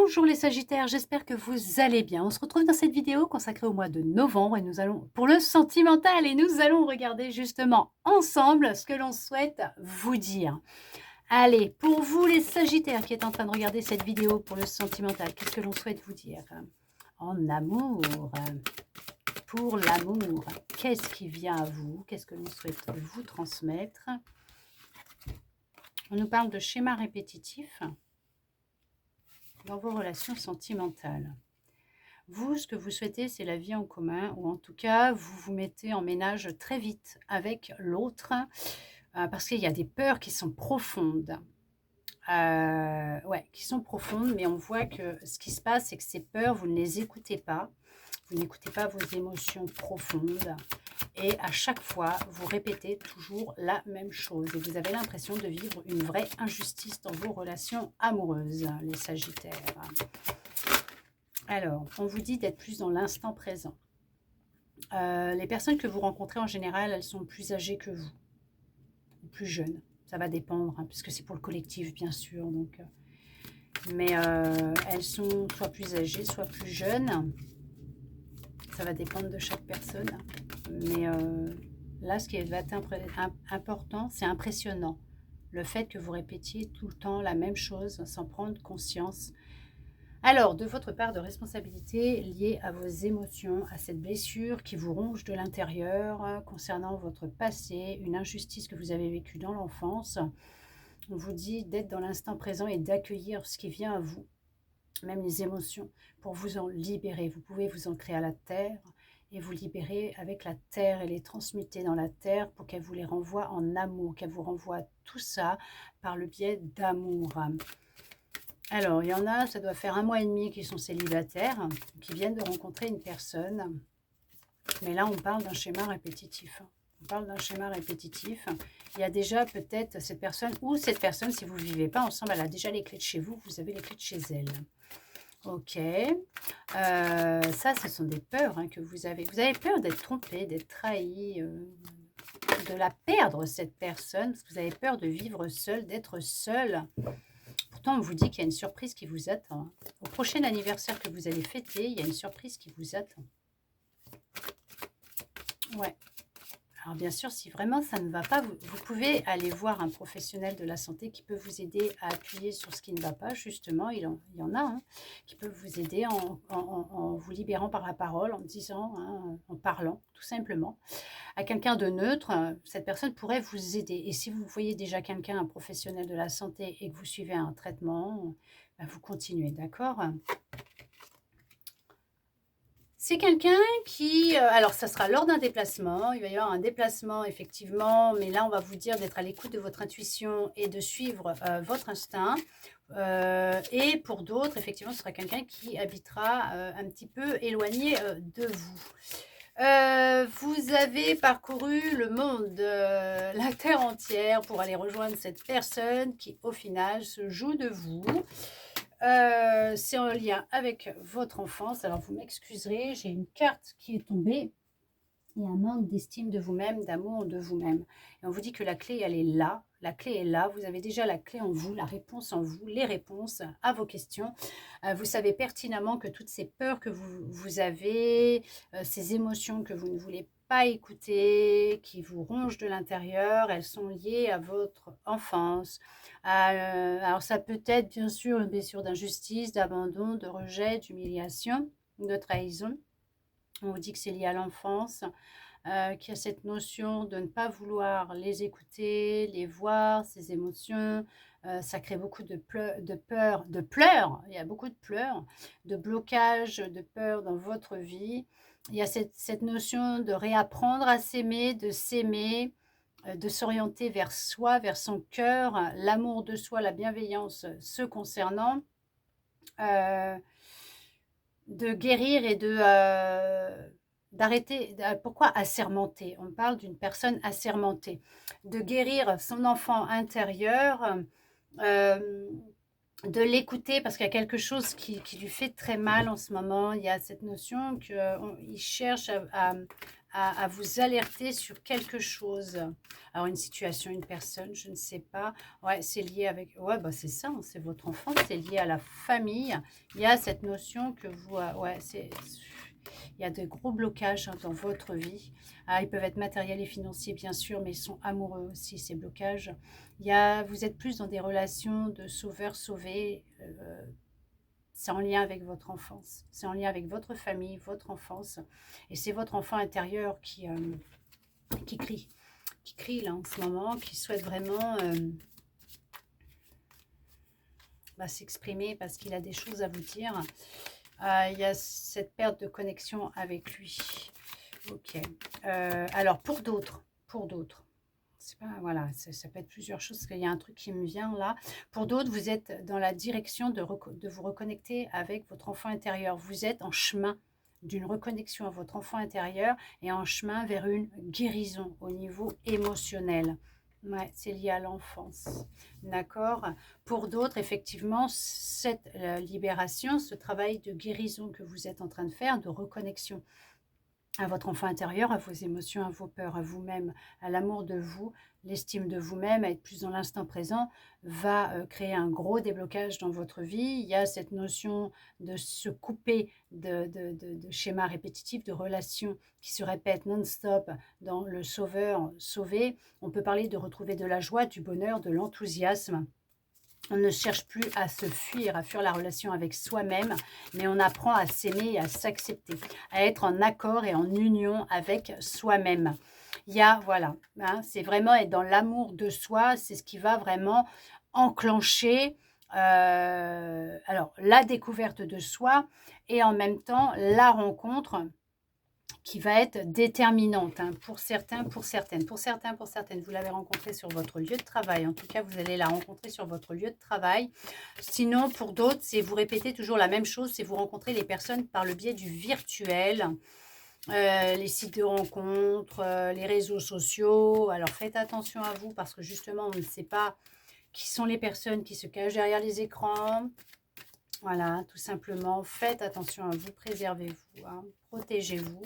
Bonjour les Sagittaires, j'espère que vous allez bien. On se retrouve dans cette vidéo consacrée au mois de novembre et nous allons pour le sentimental et nous allons regarder justement ensemble ce que l'on souhaite vous dire. Allez, pour vous les Sagittaires qui êtes en train de regarder cette vidéo pour le sentimental, qu'est-ce que l'on souhaite vous dire? En amour, pour l'amour, qu'est-ce qui vient à vous? Qu'est-ce que l'on souhaite vous transmettre? On nous parle de schémas répétitifs dans vos relations sentimentales. Vous, ce que vous souhaitez, c'est la vie en commun, ou en tout cas, vous vous mettez en ménage très vite avec l'autre, parce qu'il y a des peurs qui sont profondes. Ouais, qui sont profondes, mais on voit que ce qui se passe, c'est que ces peurs, vous ne les écoutez pas. Vous n'écoutez pas vos émotions profondes. Et à chaque fois, vous répétez toujours la même chose. Et vous avez l'impression de vivre une vraie injustice dans vos relations amoureuses, les Sagittaires. Alors, on vous dit d'être plus dans l'instant présent. Les personnes que vous rencontrez en général, elles sont plus âgées que vous, ou plus jeunes. Ça va dépendre, hein, puisque c'est pour le collectif, bien sûr. Donc, mais elles sont soit plus âgées, soit plus jeunes. Ça va dépendre de chaque personne. Mais là, ce qui va être important, c'est impressionnant. Le fait que vous répétiez tout le temps la même chose sans prendre conscience. Alors, de votre part de responsabilité liée à vos émotions, à cette blessure qui vous ronge de l'intérieur concernant votre passé, une injustice que vous avez vécue dans l'enfance, on vous dit d'être dans l'instant présent et d'accueillir ce qui vient à vous, même les émotions, pour vous en libérer. Vous pouvez vous ancrer à la terre et vous libérer avec la terre et les transmuter dans la terre pour qu'elle vous les renvoie en amour, qu'elle vous renvoie tout ça par le biais d'amour. Alors, il y en a, ça doit faire 1 mois et demi qui sont célibataires, qui viennent de rencontrer une personne. Mais là, on parle d'un schéma répétitif. On parle d'un schéma répétitif. Il y a déjà peut-être cette personne, ou cette personne, si vous ne vivez pas ensemble, elle a déjà les clés de chez vous, vous avez les clés de chez elle. Ok. Ça, ce sont des peurs que vous avez. Vous avez peur d'être trompé, d'être trahi, de la perdre, cette personne, parce que vous avez peur de vivre seul, d'être seul. Pourtant, on vous dit qu'il y a une surprise qui vous attend. Au prochain anniversaire que vous allez fêter, il y a une surprise qui vous attend. Ouais. Alors bien sûr, si vraiment ça ne va pas, vous pouvez aller voir un professionnel de la santé qui peut vous aider à appuyer sur ce qui ne va pas. Justement, il y en a qui peuvent vous aider en vous libérant par la parole, en disant, en parlant, tout simplement. À quelqu'un de neutre, cette personne pourrait vous aider. Et si vous voyez déjà quelqu'un, un professionnel de la santé, et que vous suivez un traitement, vous continuez, d'accord ? C'est quelqu'un qui, alors ça sera lors d'un déplacement, il va y avoir un déplacement effectivement, mais là on va vous dire d'être à l'écoute de votre intuition et de suivre votre instinct. Et pour d'autres, effectivement, ce sera quelqu'un qui habitera un petit peu éloigné de vous. Vous avez parcouru le monde, la terre entière pour aller rejoindre cette personne qui, au final, se joue de vous. C'est en lien avec votre enfance. Alors, vous m'excuserez, j'ai une carte qui est tombée. Il y a un manque d'estime de vous-même, d'amour de vous-même. Et on vous dit que la clé, elle est là. La clé est là. Vous avez déjà la clé en vous, la réponse en vous, les réponses à vos questions. Vous savez pertinemment que toutes ces peurs que vous avez, ces émotions que vous ne voulez pas écouter, qui vous rongent de l'intérieur, elles sont liées à votre enfance. Alors ça peut être bien sûr une blessure d'injustice, d'abandon, de rejet, d'humiliation, de trahison. On vous dit que c'est lié à l'enfance, qu'il y a cette notion de ne pas vouloir les écouter, les voir, ces émotions. Ça crée beaucoup de pleurs. Il y a beaucoup de pleurs, de blocages, de peurs dans votre vie. Il y a cette notion de réapprendre à s'aimer, de s'orienter vers soi, vers son cœur, l'amour de soi, la bienveillance se concernant. De guérir et d'arrêter. Pourquoi assermenter? On parle d'une personne assermentée. De guérir son enfant intérieur, de l'écouter parce qu'il y a quelque chose qui lui fait très mal en ce moment. Il y a cette notion qu'il cherche à vous alerter sur quelque chose. Alors, une situation, une personne, je ne sais pas. Ouais, c'est lié avec... Ouais, bah c'est ça, hein, c'est votre enfant, c'est lié à la famille. Il y a cette notion que vous... ouais, c'est... Il y a de gros blocages hein, dans votre vie. Ah, ils peuvent être matériels et financiers, bien sûr, mais ils sont amoureux aussi, ces blocages. Vous êtes plus dans des relations de sauveur-sauvé. C'est en lien avec votre enfance. C'est en lien avec votre famille, votre enfance. Et c'est votre enfant intérieur qui crie. Qui crie là en ce moment, qui souhaite vraiment s'exprimer parce qu'il a des choses à vous dire. Il y a cette perte de connexion avec lui. Ok. Alors, pour d'autres, c'est pas, voilà, ça peut être plusieurs choses, parce qu'il y a un truc qui me vient là. Pour d'autres, vous êtes dans la direction de vous reconnecter avec votre enfant intérieur. Vous êtes en chemin d'une reconnexion à votre enfant intérieur et en chemin vers une guérison au niveau émotionnel. Ouais, c'est lié à l'enfance. D'accord. Pour d'autres, effectivement, cette libération, ce travail de guérison que vous êtes en train de faire, de reconnexion à votre enfant intérieur, à vos émotions, à vos peurs, à vous-même, à l'amour de vous, l'estime de vous-même, à être plus dans l'instant présent, va créer un gros déblocage dans votre vie. Il y a cette notion de se couper de schémas répétitifs, de relations qui se répètent non-stop dans le sauveur-sauvé. On peut parler de retrouver de la joie, du bonheur, de l'enthousiasme. On ne cherche plus à se fuir, à fuir la relation avec soi-même, mais on apprend à s'aimer et à s'accepter, à être en accord et en union avec soi-même. Il y a, voilà, hein, c'est vraiment être dans l'amour de soi, c'est ce qui va vraiment enclencher alors la découverte de soi et en même temps la rencontre qui va être déterminante hein, pour certains, pour certaines. Pour certains, pour certaines, vous l'avez rencontré sur votre lieu de travail. En tout cas, vous allez la rencontrer sur votre lieu de travail. Sinon, pour d'autres, c'est vous répétez toujours la même chose, c'est vous rencontrer les personnes par le biais du virtuel, les sites de rencontres, les réseaux sociaux. Alors, faites attention à vous parce que justement, on ne sait pas qui sont les personnes qui se cachent derrière les écrans. Voilà, tout simplement, faites attention à vous, préservez-vous, hein, protégez-vous.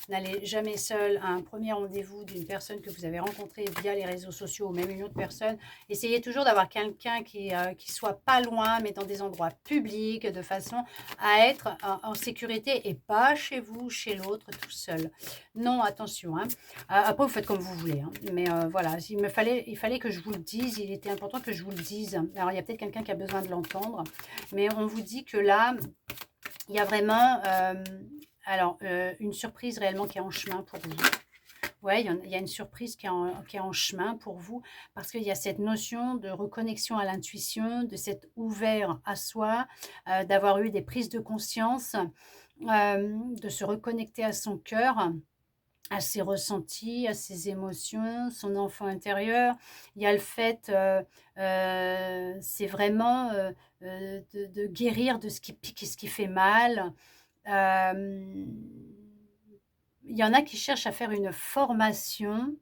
N'allez jamais seul à un premier rendez-vous d'une personne que vous avez rencontrée via les réseaux sociaux ou même une autre personne. Essayez toujours d'avoir quelqu'un qui soit pas loin, mais dans des endroits publics, de façon à être en sécurité et pas chez vous, chez l'autre, tout seul. Non, attention. Hein. Après, vous faites comme vous voulez. Hein, mais voilà, il fallait que je vous le dise, il était important que je vous le dise. Alors, il y a peut-être quelqu'un qui a besoin de l'entendre, mais on vous dit que là, il y a vraiment une surprise réellement qui est en chemin pour vous. Ouais, il y a une surprise qui est en chemin pour vous parce qu'il y a cette notion de reconnexion à l'intuition, de s'être ouvert à soi, d'avoir eu des prises de conscience, de se reconnecter à son cœur, à ses ressentis, à ses émotions, son enfant intérieur. Il y a le fait, c'est vraiment de guérir de ce qui pique et ce qui fait mal. Il y en a qui cherchent à faire une formation,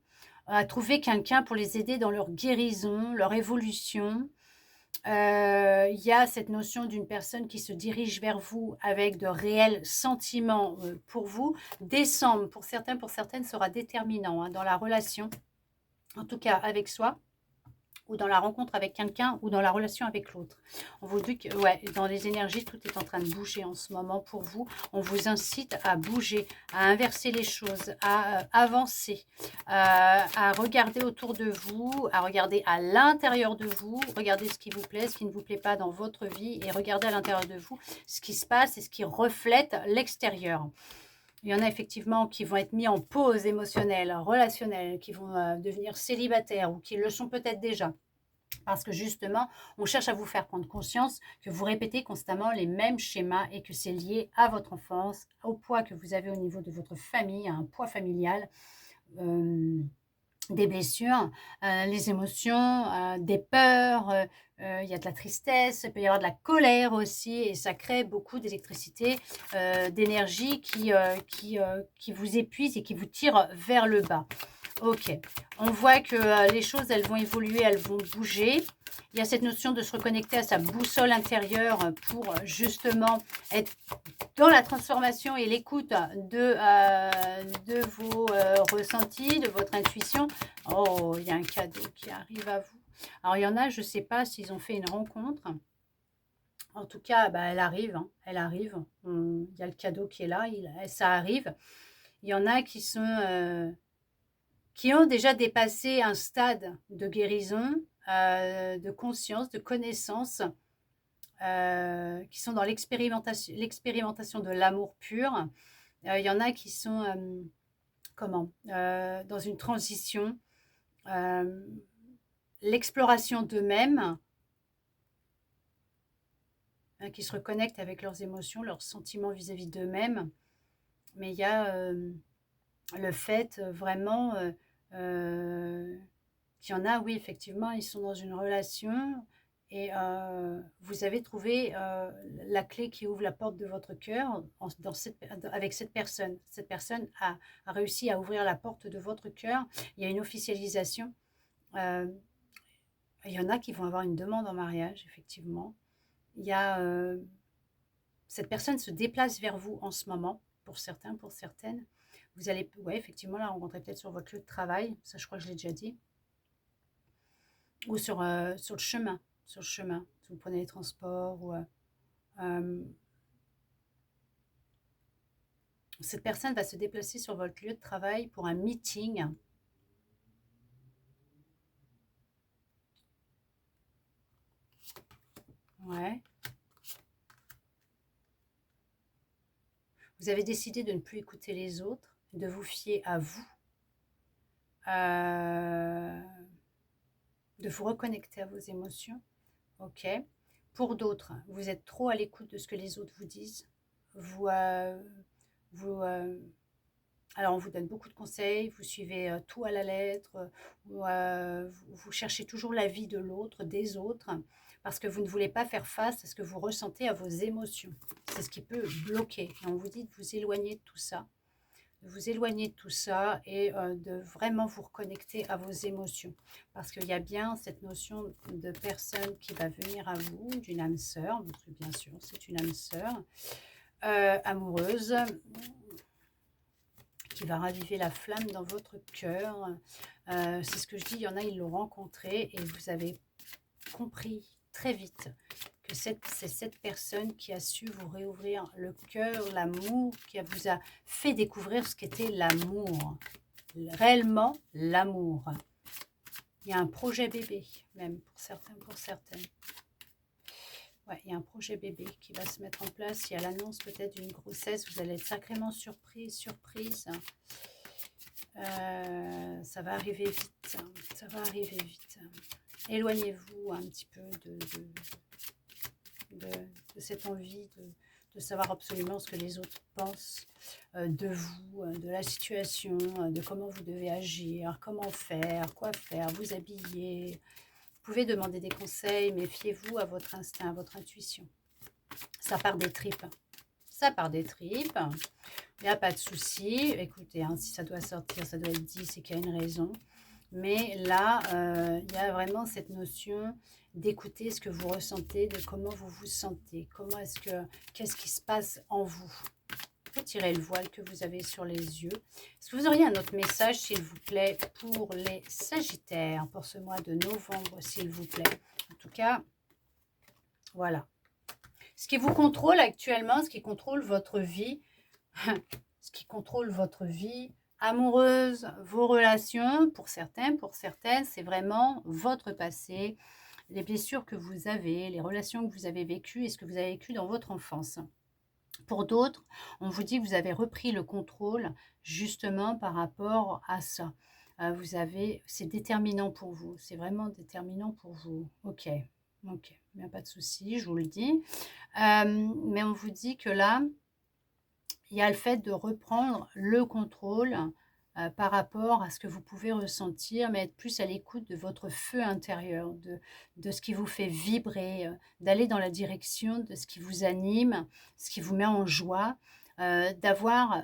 à trouver quelqu'un pour les aider dans leur guérison, leur évolution. Il y a cette notion d'une personne qui se dirige vers vous avec de réels sentiments pour vous. Décembre, pour certains, pour certaines, sera déterminant hein, dans la relation, en tout cas avec soi, ou dans la rencontre avec quelqu'un, ou dans la relation avec l'autre. On vous dit que ouais, dans les énergies, tout est en train de bouger en ce moment pour vous. On vous incite à bouger, à inverser les choses, à avancer, à regarder autour de vous, à regarder à l'intérieur de vous, regarder ce qui vous plaît, ce qui ne vous plaît pas dans votre vie, et regarder à l'intérieur de vous ce qui se passe et ce qui reflète l'extérieur. Il y en a effectivement qui vont être mis en pause émotionnelle, relationnelle, qui vont devenir célibataires ou qui le sont peut-être déjà. Parce que justement, on cherche à vous faire prendre conscience que vous répétez constamment les mêmes schémas et que c'est lié à votre enfance, au poids que vous avez au niveau de votre famille, à un poids familial, des blessures, les émotions, des peurs, il y a de la tristesse, il peut y avoir de la colère aussi et ça crée beaucoup d'électricité, d'énergie qui vous épuise et qui vous tire vers le bas. Ok, on voit que les choses, elles vont évoluer, elles vont bouger. Il y a cette notion de se reconnecter à sa boussole intérieure pour justement être dans la transformation et l'écoute de vos ressentis, de votre intuition. Oh, il y a un cadeau qui arrive à vous. Alors, il y en a, je ne sais pas s'ils ont fait une rencontre. En tout cas, bah, elle arrive, hein, elle arrive. Il y a le cadeau qui est là, ça arrive. Il y en a qui ont déjà dépassé un stade de guérison, de conscience, de connaissance, qui sont dans l'expérimentation de l'amour pur. Il y en a qui sont dans une transition, l'exploration d'eux-mêmes, qui se reconnectent avec leurs émotions, leurs sentiments vis-à-vis d'eux-mêmes. Mais il y a le fait vraiment qu'il y en a, oui, effectivement, ils sont dans une relation et vous avez trouvé la clé qui ouvre la porte de votre cœur avec cette personne. Cette personne a réussi à ouvrir la porte de votre cœur. Il y a une officialisation. Il y en a qui vont avoir une demande en mariage, effectivement. Il y a cette personne se déplace vers vous en ce moment, pour certains, pour certaines. Vous allez, ouais, effectivement, la rencontrer peut-être sur votre lieu de travail. Ça, je crois que je l'ai déjà dit. Ou sur le chemin. Sur le chemin. Si vous prenez les transports. Cette personne va se déplacer sur votre lieu de travail pour un meeting. Ouais. Vous avez décidé de ne plus écouter les autres, de vous fier à vous. De vous reconnecter à vos émotions. Ok. Pour d'autres, vous êtes trop à l'écoute de ce que les autres vous disent. Alors, on vous donne beaucoup de conseils, vous suivez tout à la lettre, vous cherchez toujours l'avis de l'autre, des autres, parce que vous ne voulez pas faire face à ce que vous ressentez, à vos émotions. C'est ce qui peut bloquer. Et on vous dit de vous éloigner de tout ça. De vous éloigner de tout ça et de vraiment vous reconnecter à vos émotions. Parce qu'il y a bien cette notion de personne qui va venir à vous, d'une âme sœur, parce que bien sûr c'est une âme sœur, amoureuse, qui va raviver la flamme dans votre cœur. C'est ce que je dis, il y en a, ils l'ont rencontré et vous avez compris très vite que c'est cette personne qui a su vous réouvrir le cœur, l'amour, qui vous a fait découvrir ce qu'était l'amour. Réellement, l'amour. Il y a un projet bébé, même pour certains, pour certaines. Ouais, il y a un projet bébé qui va se mettre en place. Il y a l'annonce peut-être d'une grossesse. Vous allez être sacrément surprise. Ça va arriver vite. Ça va arriver vite. Éloignez-vous un petit peu de cette envie de savoir absolument ce que les autres pensent de vous, de la situation, de comment vous devez agir, comment faire, quoi faire, vous habiller. Vous pouvez demander des conseils, mais fiez-vous à votre instinct, à votre intuition. Ça part des tripes. Ça part des tripes. Il n'y a pas de souci. Écoutez, hein, si ça doit sortir, ça doit être dit, c'est qu'il y a une raison. Mais là, il y a vraiment cette notion d'écouter ce que vous ressentez, de comment vous vous sentez. Qu'est-ce qui se passe en vous? Retirez le voile que vous avez sur les yeux. Est-ce que vous auriez un autre message, s'il vous plaît, pour les Sagittaires, pour ce mois de novembre, s'il vous plaît? En tout cas, voilà. Ce qui vous contrôle actuellement, ce qui contrôle votre vie, ce qui contrôle votre vie amoureuse, vos relations, pour certains, pour certaines, c'est vraiment votre passé, les blessures que vous avez, les relations que vous avez vécues et ce que vous avez vécu dans votre enfance. Pour d'autres, on vous dit que vous avez repris le contrôle justement par rapport à ça. C'est déterminant pour vous, c'est vraiment déterminant pour vous. Ok, il n'y a pas de souci, je vous le dis. Mais on vous dit que là, il y a le fait de reprendre le contrôle par rapport à ce que vous pouvez ressentir, mais être plus à l'écoute de votre feu intérieur, de ce qui vous fait vibrer, d'aller dans la direction de ce qui vous anime, ce qui vous met en joie, d'avoir,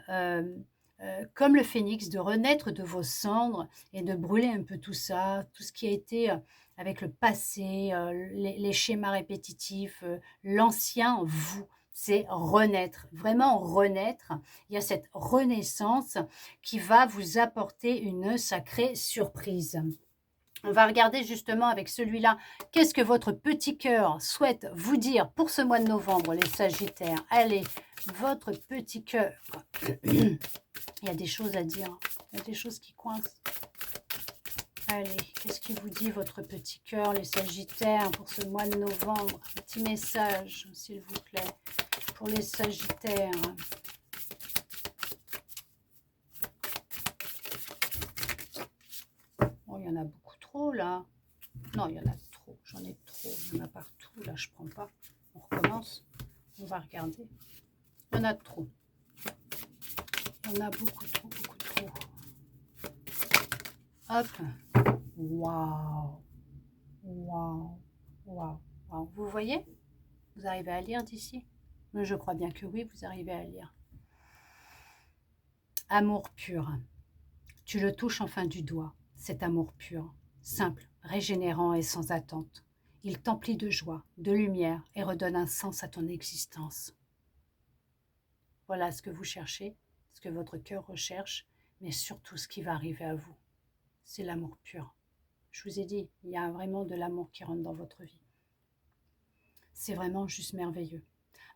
comme le phénix, de renaître de vos cendres et de brûler un peu tout ça, tout ce qui a été avec le passé, les schémas répétitifs, l'ancien vous. c'est renaître, vraiment renaître. Il y a cette renaissance qui va vous apporter une sacrée surprise. On va regarder justement avec celui-là, qu'est-ce que votre petit cœur souhaite vous dire pour ce mois de novembre, les Sagittaires. Allez, votre petit cœur. Il y a des choses à dire, il y a des choses qui coincent. Allez, qu'est-ce qui vous dit votre petit cœur, les Sagittaires, pour ce mois de novembre? Un petit message, s'il vous plaît, pour les Sagittaires. Oh, il y en a beaucoup trop, là. Non, il y en a trop, j'en ai trop, il y en a partout, là, je prends pas. On recommence, on va regarder. Il y en a trop. Il y en a beaucoup trop, beaucoup trop. Hop. Waouh. Waouh. Waouh. Waouh. Vous voyez? Vous arrivez à lire d'ici? Je crois bien que oui, vous arrivez à lire. Amour pur. Tu le touches enfin du doigt, cet amour pur, simple, régénérant et sans attente. Il t'emplit de joie, de lumière et redonne un sens à ton existence. Voilà ce que vous cherchez, ce que votre cœur recherche, mais surtout ce qui va arriver à vous. C'est l'amour pur. Je vous ai dit, il y a vraiment de l'amour qui rentre dans votre vie. C'est vraiment juste merveilleux.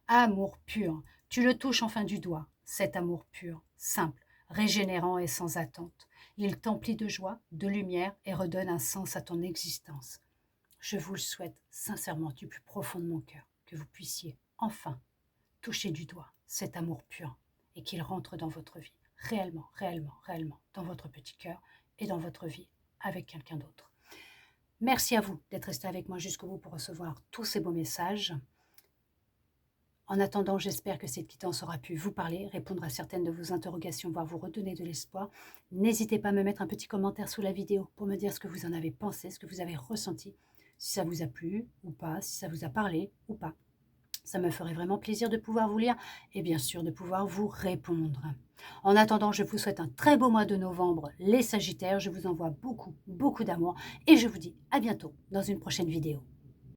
Amour pur, tu le touches enfin du doigt, cet amour pur, simple, régénérant et sans attente. Il t'emplit de joie, de lumière et redonne un sens à ton existence. Je vous le souhaite sincèrement du plus profond de mon cœur, que vous puissiez enfin toucher du doigt cet amour pur et qu'il rentre dans votre vie, réellement, réellement, réellement, dans votre petit cœur et dans votre vie avec quelqu'un d'autre. Merci à vous d'être resté avec moi jusqu'au bout pour recevoir tous ces beaux messages. En attendant, j'espère que cette quittance aura pu vous parler, répondre à certaines de vos interrogations, voire vous redonner de l'espoir. N'hésitez pas à me mettre un petit commentaire sous la vidéo pour me dire ce que vous en avez pensé, ce que vous avez ressenti, si ça vous a plu ou pas, si ça vous a parlé ou pas. Ça me ferait vraiment plaisir de pouvoir vous lire et bien sûr de pouvoir vous répondre. En attendant, je vous souhaite un très beau mois de novembre, les Sagittaires. Je vous envoie beaucoup, beaucoup d'amour et je vous dis à bientôt dans une prochaine vidéo.